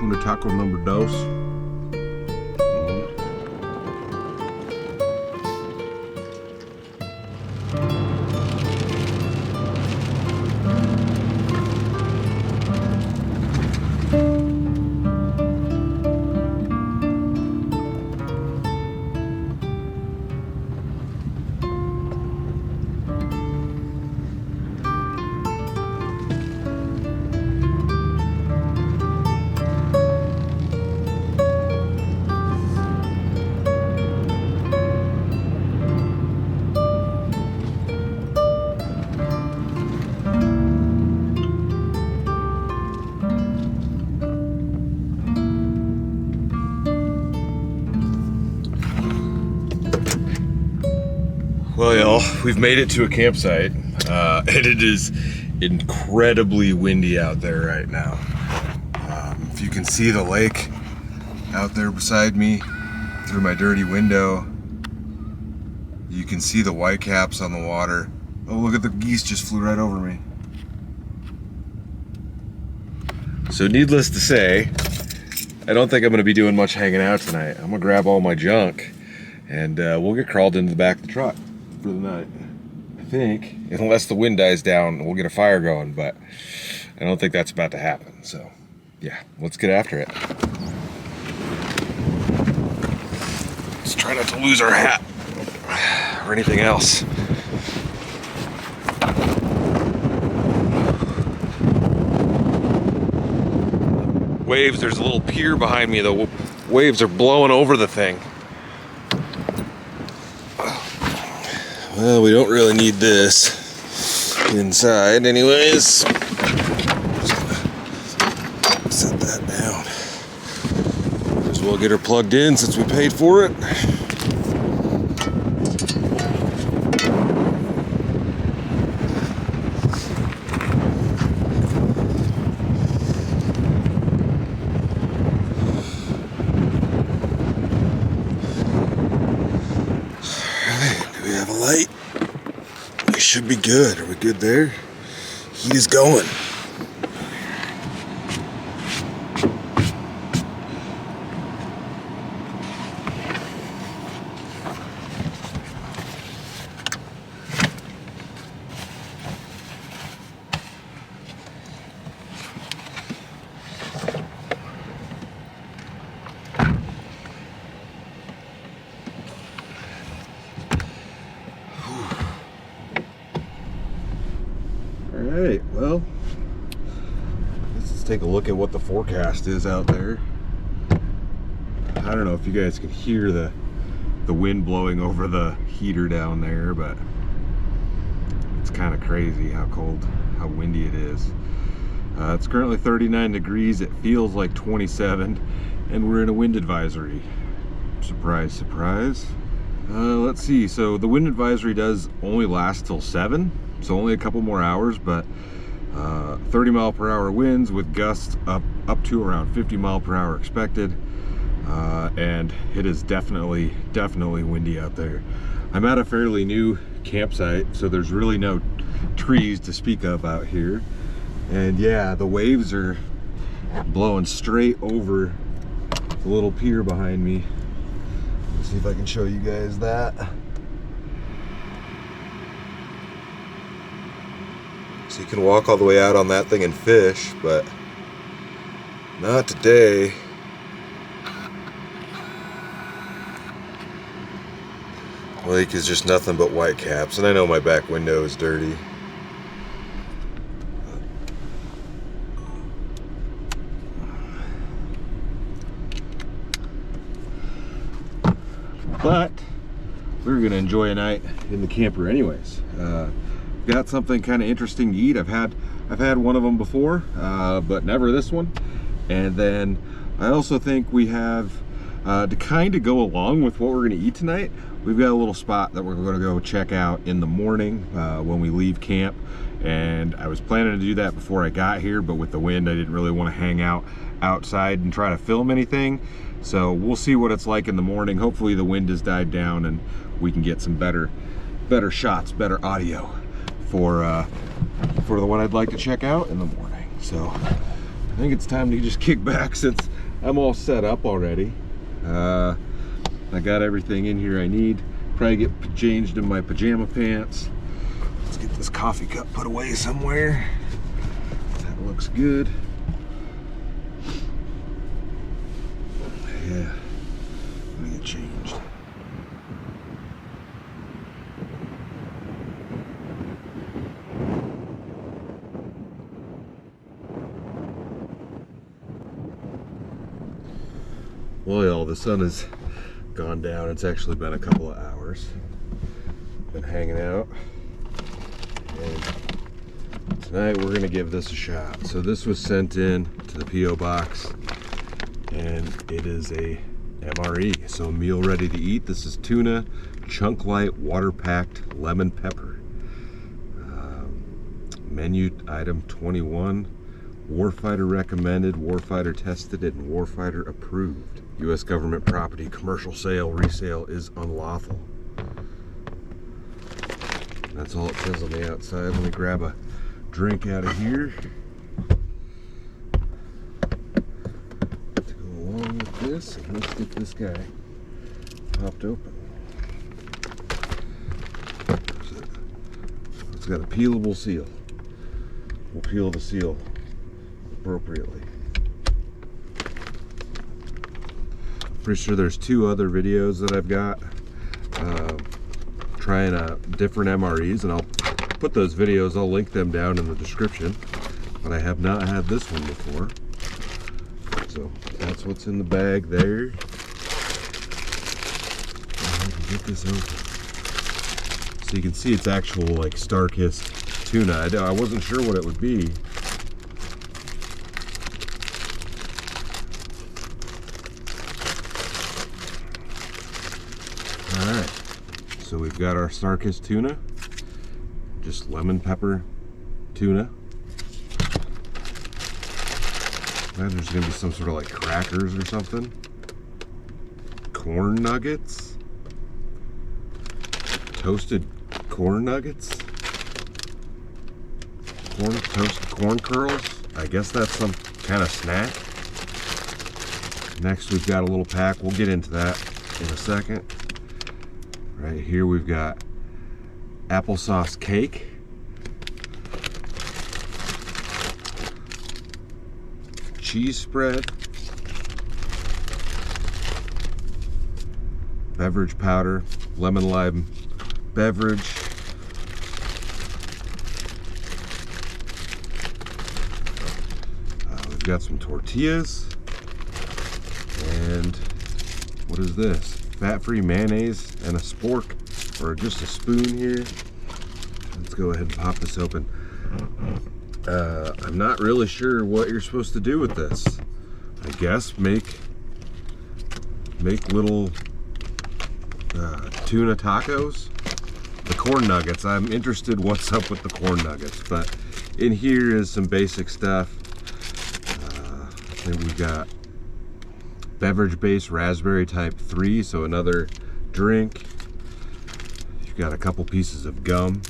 Tuna taco number dos. Well, y'all, we've made it to a campsite, and it is incredibly windy out there right now. If you can see the lake out there beside me through my dirty window, you can see the whitecaps on the water. Oh, look at the geese just flew right over me. So needless to say, I don't think I'm gonna be doing much hanging out tonight. I'm gonna grab all my junk and we'll get crawled into the back of the truck for the night. I think, unless the wind dies down, we'll get a fire going, but I don't think that's about to happen. So yeah, let's get after it. Let's try not to lose our hat or anything else. Waves, there's a little pier behind me. The waves are blowing over the thing. Well, we don't really need this inside anyways. Set that down. Might as well get her plugged in since we paid for it. Light. We should be good. Are we good there? Heat is going. Alright, well, let's take a look at what the forecast is out there. I don't know if you guys can hear the wind blowing over the heater down there, but it's kind of crazy how cold, how windy it is. It's currently 39 degrees, it feels like 27, and we're in a wind advisory. Surprise, surprise. Let's see, so the wind advisory does only last till 7. So only a couple more hours, but 30 mile per hour winds with gusts up to around 50 mile per hour expected. And it is definitely windy out there. I'm at a fairly new campsite, so there's really no trees to speak of out here. And yeah, the waves are blowing straight over the little pier behind me. Let's see if I can show you guys that. So you can walk all the way out on that thing and fish, but not today. The lake is just nothing but white caps, and I know my back window is dirty. But we're gonna enjoy a night in the camper anyways. Got something kind of interesting to eat. I've had one of them before, but never this one. And then I also think we have to kind of go along with what we're going to eat tonight. We've got a little spot that we're going to go check out in the morning when we leave camp. And I was planning to do that before I got here, but with the wind, I didn't really want to hang out outside and try to film anything. So we'll see what it's like in the morning. Hopefully the wind has died down and we can get some better shots, better audio for the one I'd like to check out in the morning. So I think it's time to just kick back since I'm all set up already. I got everything in here I need. Probably get changed in my pajama pants. Let's get this coffee cup put away somewhere. That looks good. Yeah, let me get changed. Well, y'all, the sun has gone down. It's actually been a couple of hours. Been hanging out. And tonight we're gonna give this a shot. So this was sent in to the P.O. box, and it is a MRE, so meal ready to eat. This is tuna, chunk light, water packed, lemon pepper. Menu item 21. Warfighter recommended, warfighter tested, and warfighter approved. U.S. government property, commercial sale, resale is unlawful. That's all it says on the outside. Let me grab a drink out of here to go along with this, and let's get this guy popped open. It's got a peelable seal. We'll peel the seal appropriately. Pretty sure there's 2 other videos that I've got trying different MREs, and I'll put those videos, I'll link them down in the description, but I have not had this one before. So that's what's in the bag there. I can get this open so you can see it's actual like star-kissed tuna. I wasn't sure what it would be. Alright, so we've got our star-kissed tuna, just lemon pepper tuna. And there's gonna be some sort of like crackers or something. Corn nuggets. Toasted corn nuggets. Toasted corn curls. I guess that's some kind of snack. Next we've got a little pack. We'll get into that in a second. Right here we've got applesauce cake. Cheese spread. Beverage powder. Lemon lime beverage. We've got some tortillas. And what is this? Fat-free mayonnaise and a spork, or just a spoon here. Let's go ahead and pop this open. I'm not really sure what you're supposed to do with this. I guess make little tuna tacos. The corn nuggets, I'm interested what's up with the corn nuggets, but in here is some basic stuff. Then we've got beverage-based raspberry type 3, so another drink. You've got a couple pieces of gum.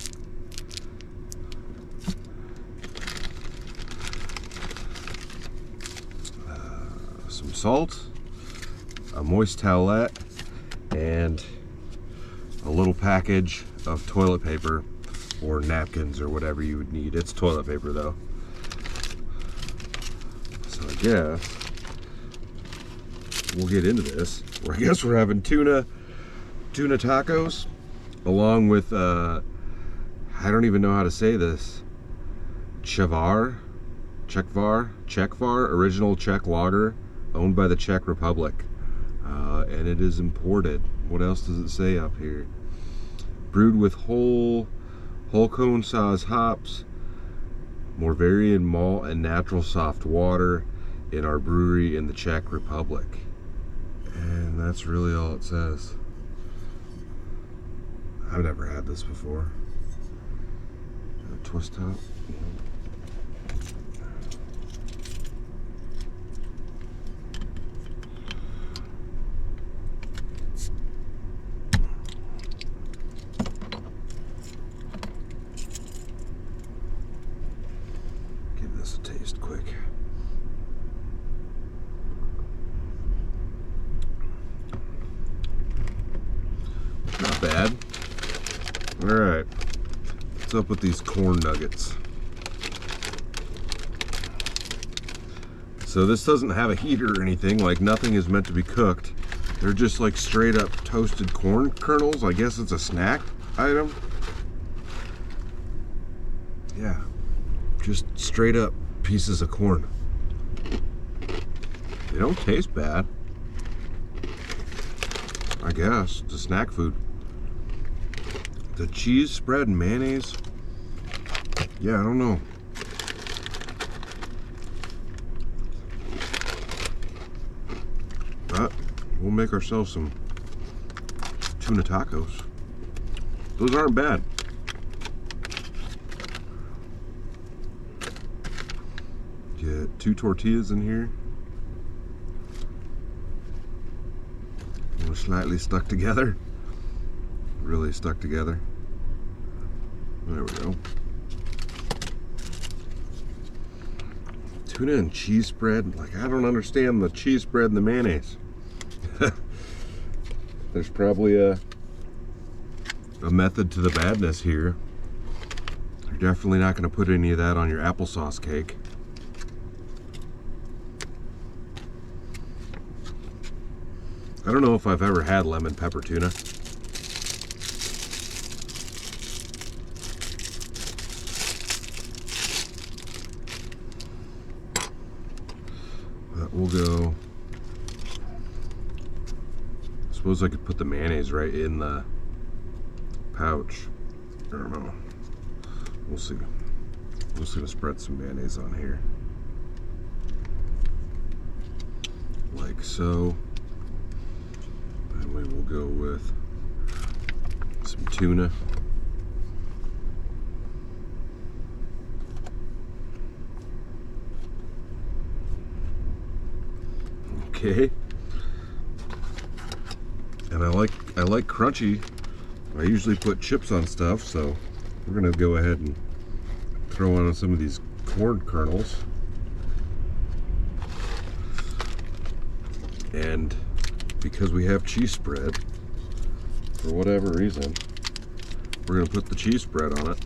Some salt, a moist towelette, and a little package of toilet paper or napkins or whatever you would need. It's toilet paper though. So I guess we'll get into this. I guess we're having tuna tacos along with I don't even know how to say this. Czechvar original Czech lager, owned by the Czech Republic, and it is imported. What else does it say up here? Brewed with whole cone size hops, Moravian malt, and natural soft water in our brewery in the Czech Republic. And that's really all it says. I've never had this before. A twist top. Give this a taste quick. What's up with these corn nuggets? So this doesn't have a heater or anything, like nothing is meant to be cooked. They're just like straight up toasted corn kernels. I guess it's a snack item. Yeah, just straight up pieces of corn. They don't taste bad. I guess it's a snack food. The cheese spread and mayonnaise. Yeah, I don't know. But we'll make ourselves some tuna tacos. Those aren't bad. Get 2 tortillas in here. We're slightly stuck together. Really stuck together. There we go. Tuna and cheese spread. Like, I don't understand the cheese spread and the mayonnaise. There's probably a method to the madness here. You're definitely not going to put any of that on your applesauce cake. I don't know if I've ever had lemon pepper tuna. But we'll go. I suppose I could put the mayonnaise right in the pouch. I don't know. We'll see. I'm just gonna spread some mayonnaise on here. Like so. And we will go with some tuna. Okay. And I like crunchy. I usually put chips on stuff, so we're gonna go ahead and throw on some of these corn kernels. And because we have cheese spread, for whatever reason, we're gonna put the cheese spread on it.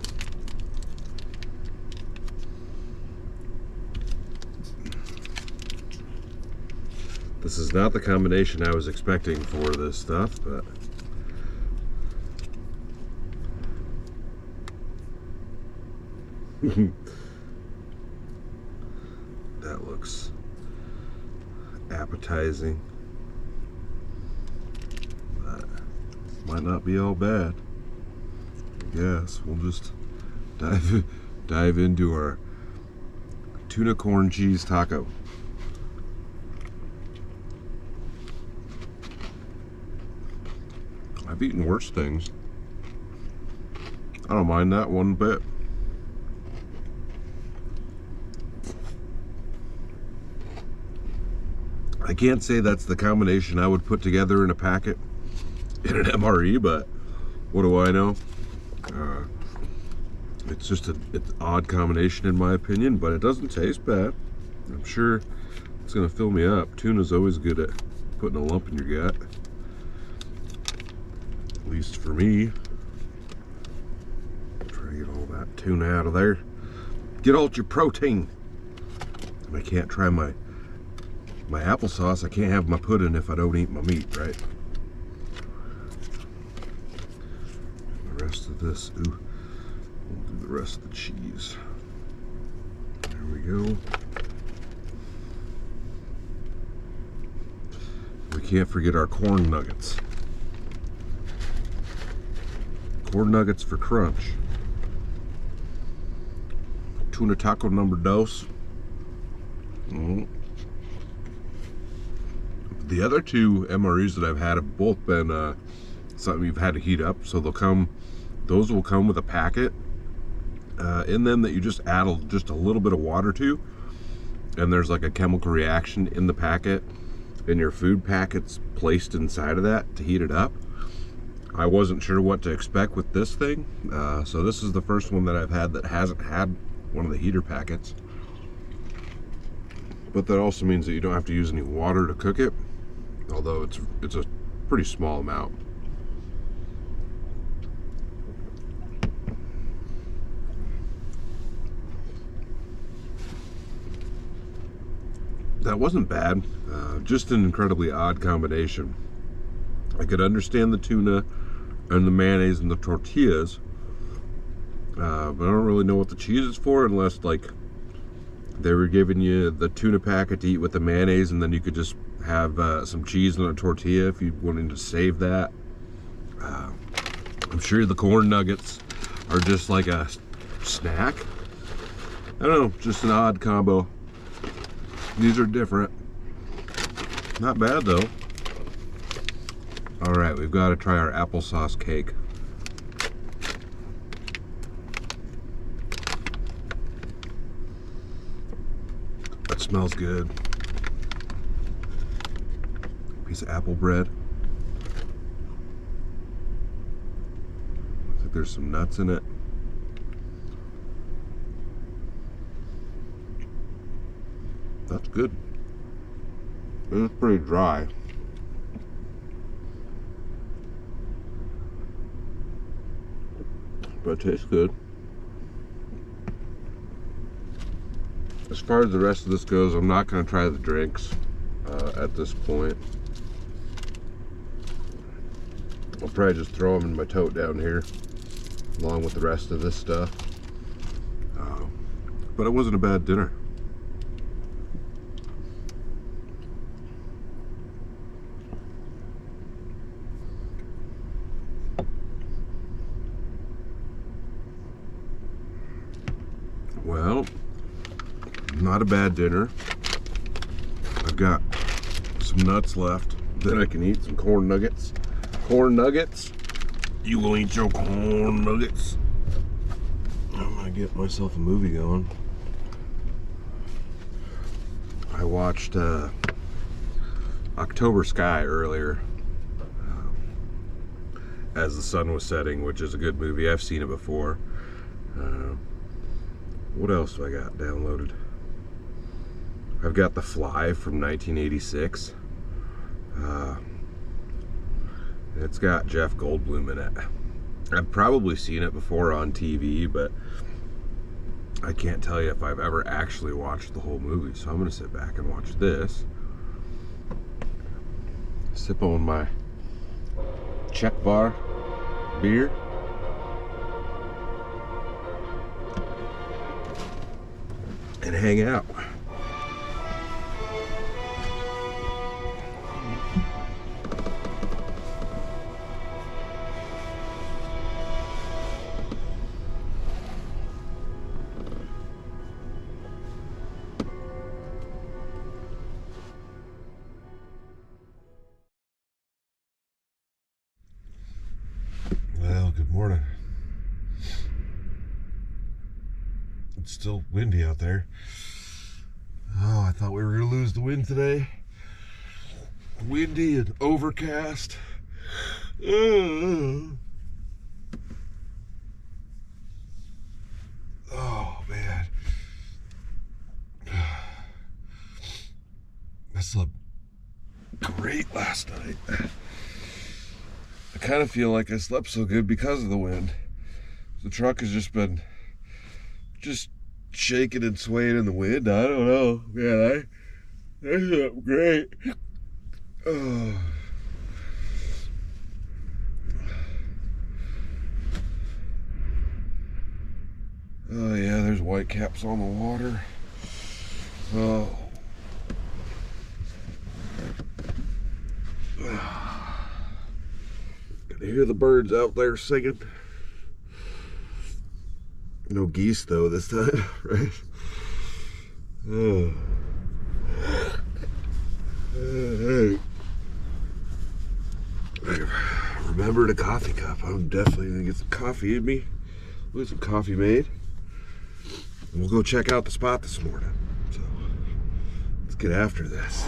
This is not the combination I was expecting for this stuff, but that looks appetizing. But might not be all bad. I guess we'll just dive into our tuna corn cheese taco. I've eaten worse things. I don't mind that one bit. I can't say that's the combination I would put together in a packet in an MRE, but what do I know? It's just an odd combination in my opinion, but it doesn't taste bad. I'm sure it's gonna fill me up. Tuna's always good at putting a lump in your gut. At least for me. Try to get all that tuna out of there. Get all your protein. And I can't try my applesauce. I can't have my pudding if I don't eat my meat, right? The rest of this, ooh, we'll do the rest of the cheese. There we go. We can't forget our corn nuggets. Corn nuggets for crunch. Tuna taco number dos. The other 2 MREs that I've had have both been something you've had to heat up, so those will come with a packet in them that you just add just a little bit of water to, and there's like a chemical reaction in the packet, and your food packet's placed inside of that to heat it up. I wasn't sure what to expect with this thing, so this is the first one that I've had that hasn't had one of the heater packets. But that also means that you don't have to use any water to cook it, although it's a pretty small amount. that wasn't bad. Just an incredibly odd combination. I could understand the tuna and the mayonnaise and the tortillas, but I don't really know what the cheese is for, unless like they were giving you the tuna packet to eat with the mayonnaise, and then you could just have some cheese on a tortilla if you wanted to save that. I'm sure the corn nuggets are just like a snack. I don't know, just an odd combo. These are different. Not bad though. All right, we've got to try our applesauce cake. That smells good. Piece of apple bread. I think there's some nuts in it. That's good. It's pretty dry. But it tastes good. As far as the rest of this goes, I'm not going to try the drinks at this point. I'll probably just throw them in my tote down here along with the rest of this stuff. But it wasn't a bad dinner. Well, not a bad dinner. I've got some nuts left. Then I can eat some corn nuggets. Corn nuggets? You will eat your corn nuggets. I'm gonna get myself a movie going. I watched October Sky earlier as the sun was setting, which is a good movie. I've seen it before. What else do I got downloaded? I've got The Fly from 1986. It's got Jeff Goldblum in it. I've probably seen it before on TV, but I can't tell you if I've ever actually watched the whole movie. So I'm gonna sit back and watch this. Sip on my Czech bar beer. And hang out. Well, good morning. It's still windy out there. Oh, I thought we were gonna lose the wind today. Windy and overcast. Oh man. I slept great last night. I kind of feel like I slept so good because of the wind. The truck has just been shaking and swaying in the wind. I don't know. Man, I slept great. Oh. Oh yeah, there's white caps on the water. Oh. Can hear the birds out there singing. No geese though this time, right? Oh. Hey. I remembered a coffee cup. I'm definitely gonna get some coffee in me. We'll get some coffee made. And we'll go check out the spot this morning. So let's get after this.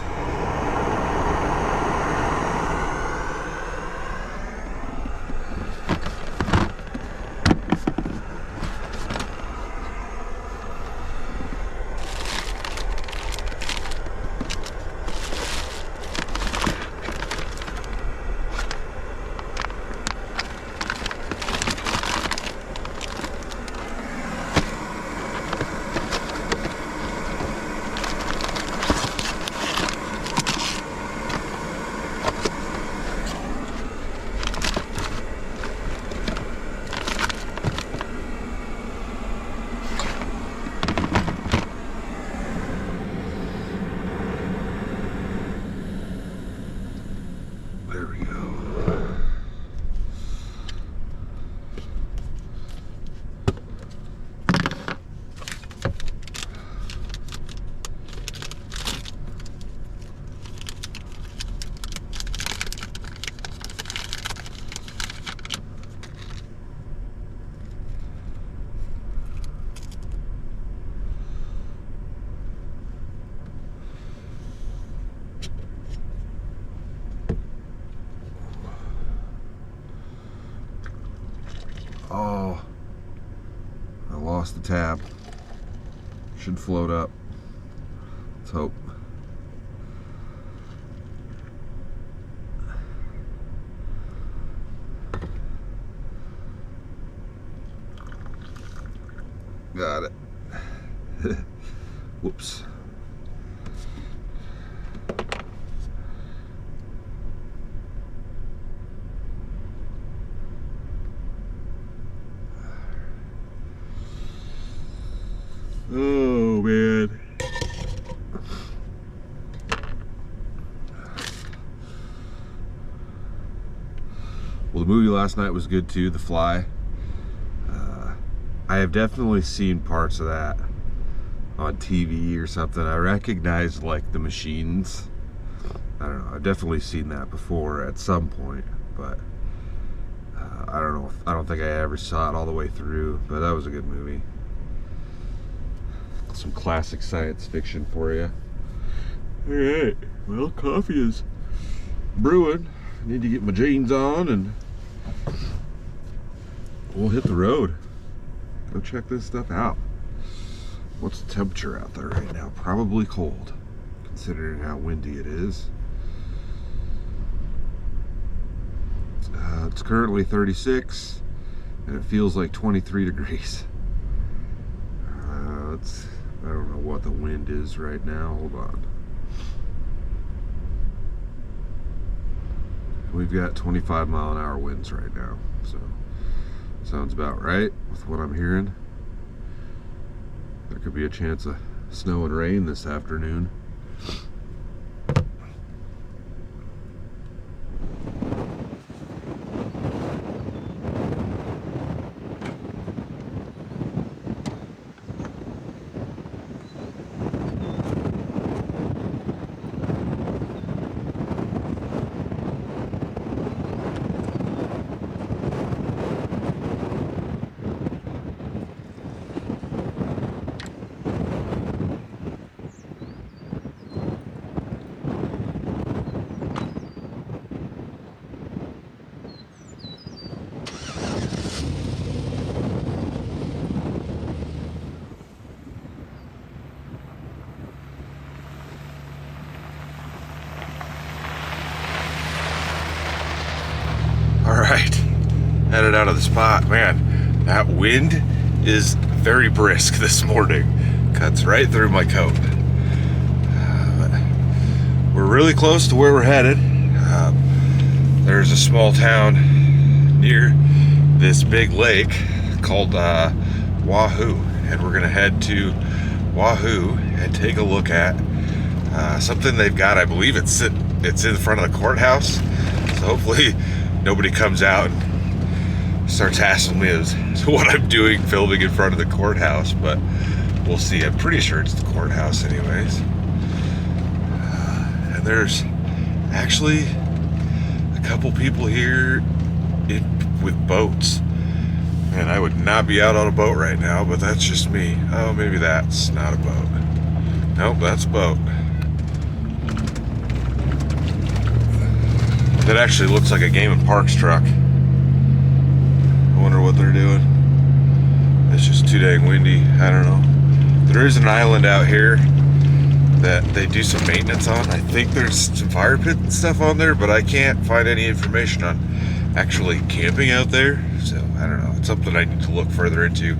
tab. Should float up. Let's hope. Got it. Whoops. Oh man. Well, the movie last night was good too, The Fly. I have definitely seen parts of that on TV or something. I recognize like the machines. I don't know. I've definitely seen that before at some point, but I don't know. I don't think I ever saw it all the way through, but that was a good movie. Some classic science fiction for you. All right. Well, coffee is brewing. I need to get my jeans on and we'll hit the road. Go check this stuff out. What's the temperature out there right now? Probably cold, considering how windy it is. It's currently 36, and it feels like 23 degrees. I don't know what the wind is right now. Hold on. We've got 25-mile-an-hour winds right now, so sounds about right with what I'm hearing. There could be a chance of snow and rain this afternoon. Alright, headed out of the spot. Man, that wind is very brisk this morning. Cuts right through my coat. We're really close to where we're headed. There's a small town near this big lake called Wahoo, and we're gonna head to Wahoo and take a look at something they've got. I believe it's in front of the courthouse, so hopefully nobody comes out and starts hassling me as to what I'm doing filming in front of the courthouse, but we'll see. I'm pretty sure it's the courthouse anyways. And there's actually a couple people here with boats. Man, I would not be out on a boat right now, but that's just me. Oh, maybe that's not a boat. Nope, that's a boat. That actually looks like a Game and Parks truck. I wonder what they're doing. It's just too dang windy. I don't know. There is an island out here that they do some maintenance on. I think there's some fire pit and stuff on there, but I can't find any information on actually camping out there. So I don't know. It's something I need to look further into.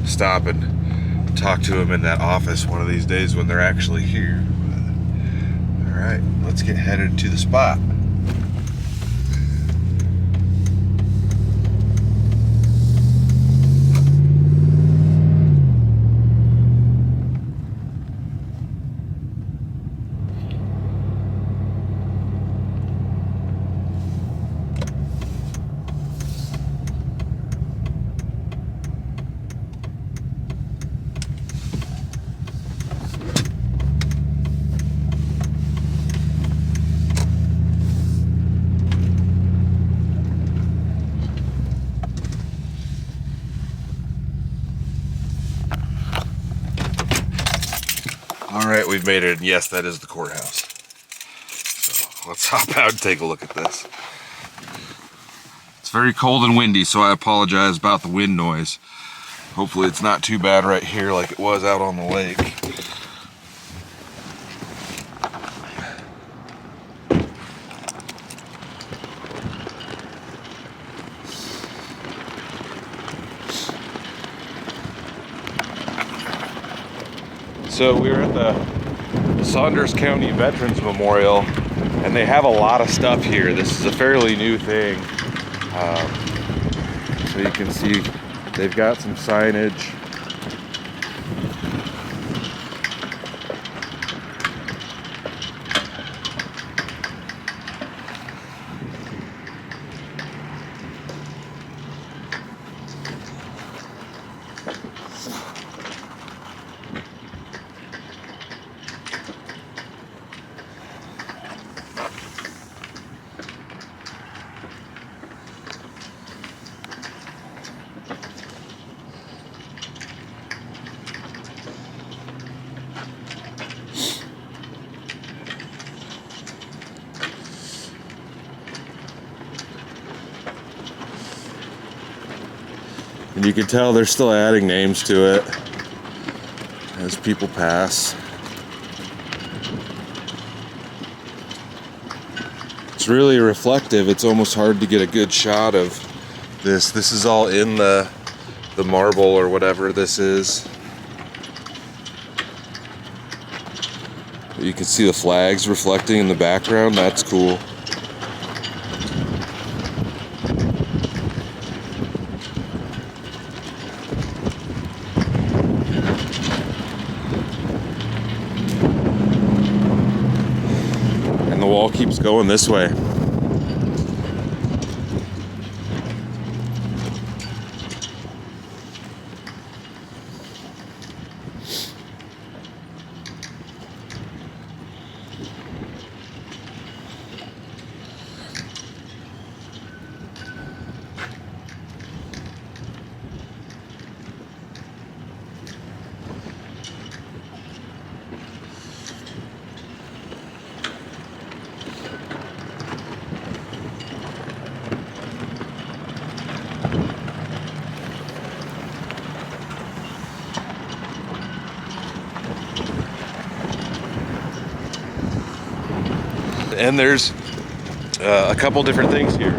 Stop and talk to them in that office one of these days when they're actually here. All right, let's get headed to the spot. All right, we've made it, and yes, that is the courthouse. So let's hop out and take a look at this. It's very cold and windy, so I apologize about the wind noise. Hopefully it's not too bad right here like it was out on the lake. So we were at the Saunders County Veterans Memorial, and they have a lot of stuff here. This is a fairly new thing. So you can see they've got some signage. And you can tell they're still adding names to it as people pass. It's really reflective. It's almost hard to get a good shot of this. This is all in the marble or whatever this is. But you can see the flags reflecting in the background. That's cool. The wall keeps going this way. And there's a couple different things here.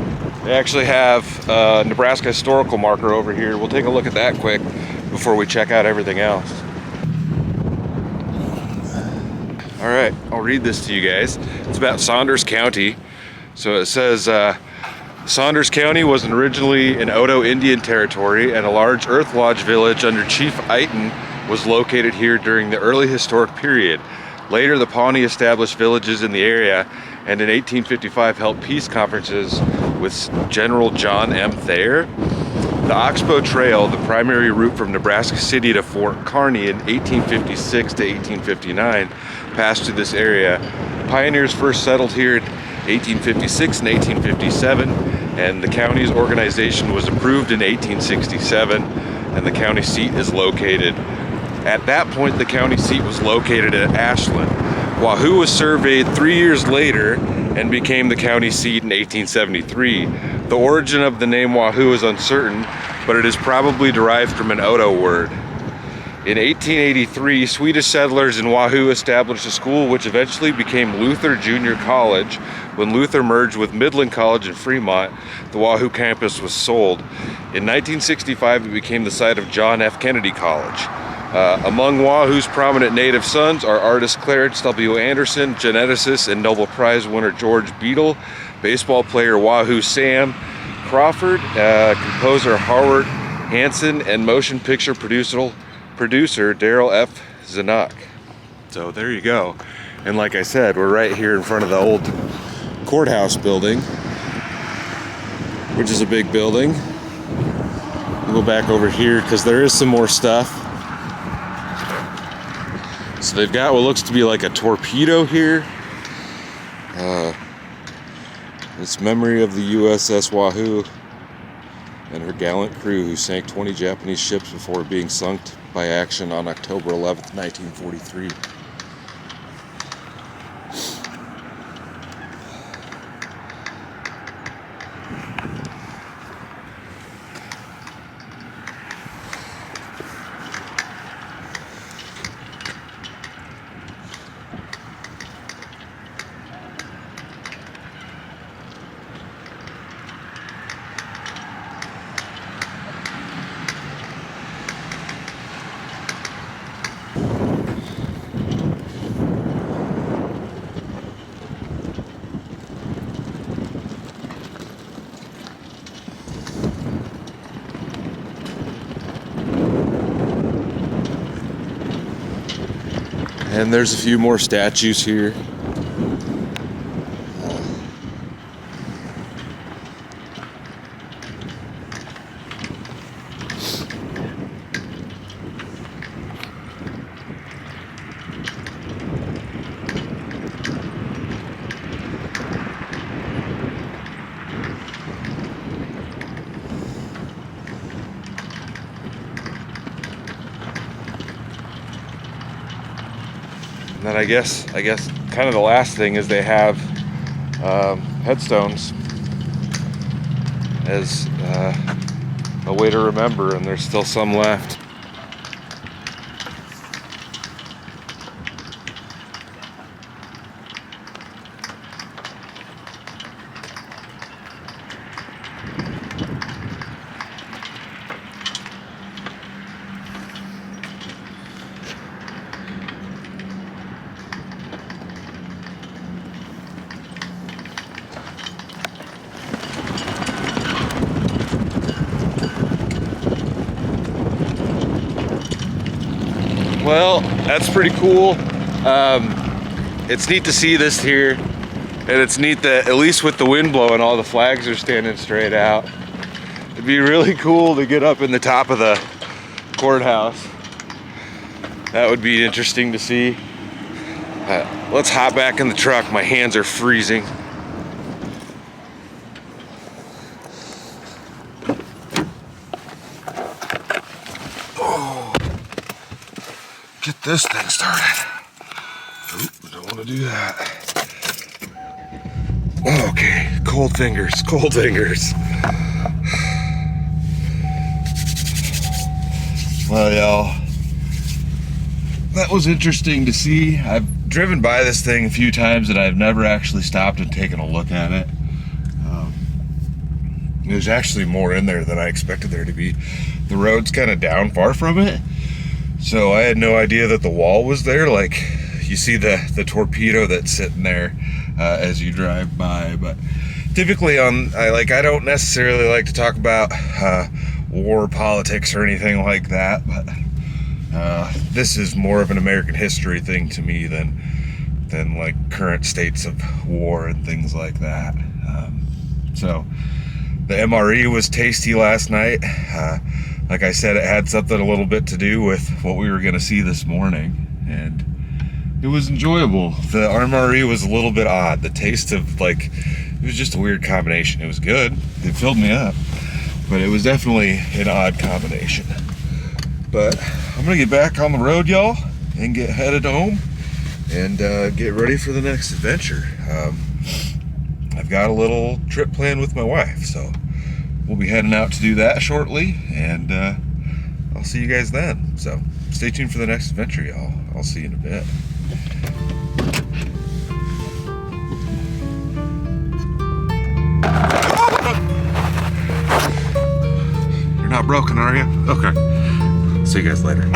They actually have a Nebraska historical marker over here. We'll take a look at that quick before we check out everything else. All right, I'll read this to you guys. It's about Saunders County. So it says, Saunders County was originally an Oto Indian territory, and a large earth lodge village under Chief Iton was located here during the early historic period. Later, the Pawnee established villages in the area, and in 1855 held peace conferences with General John M. Thayer. The Oxbow Trail, the primary route from Nebraska City to Fort Kearney in 1856 to 1859, passed through this area. Pioneers first settled here in 1856 and 1857, and the county's organization was approved in 1867, and the county seat is located. At that point, the county seat was located at Ashland. Wahoo was surveyed 3 years later and became the county seat in 1873. The origin of the name Wahoo is uncertain, but it is probably derived from an Oto word. In 1883, Swedish settlers in Wahoo established a school which eventually became Luther Junior College. When Luther merged with Midland College in Fremont, the Wahoo campus was sold. In 1965, it became the site of John F. Kennedy College. Among Wahoo's prominent native sons are artist Clarence W. Anderson, geneticist and Nobel Prize winner George Beadle, baseball player Wahoo Sam Crawford, composer Howard Hanson, and motion picture producer Daryl F. Zanuck. So there you go. And like I said, we're right here in front of the old courthouse building, which is a big building. We'll go back over here because there is some more stuff. So they've got what looks to be like a torpedo here. It's memory of the USS Wahoo and her gallant crew who sank 20 Japanese ships before being sunk by action on October 11th, 1943. And there's a few more statues here. And then I guess kind of the last thing is they have headstones as a way to remember, and there's still some left. Well, that's pretty cool. It's neat to see this here, and it's neat that at least with the wind blowing, all the flags are standing straight out. It'd be really cool to get up in the top of the courthouse. That would be interesting to see. Let's hop back in the truck. My hands are freezing. Get this thing started. Oop, don't want to do that. Okay, cold fingers, cold fingers. Well, y'all, that was interesting to see. I've driven by this thing a few times and I've never actually stopped and taken a look at it. There's actually more in there than I expected there to be. The road's kind of down far from it. So I had no idea that the wall was there. Like, you see the torpedo that's sitting there as you drive by. But typically I don't necessarily like to talk about war politics or anything like that. But this is more of an American history thing to me than like current states of war and things like that. So the MRE was tasty last night. Like I said, it had something a little bit to do with what we were going to see this morning, and it was enjoyable. The MRE was a little bit odd. The taste of, like, it was just a weird combination. It was good. It filled me up, but it was definitely an odd combination. But I'm going to get back on the road, y'all, and get headed home and get ready for the next adventure. I've got a little trip planned with my wife, so we'll be heading out to do that shortly, and I'll see you guys then. So stay tuned for the next adventure, y'all. I'll see you in a bit. You're not broken, are you? Okay. See you guys later.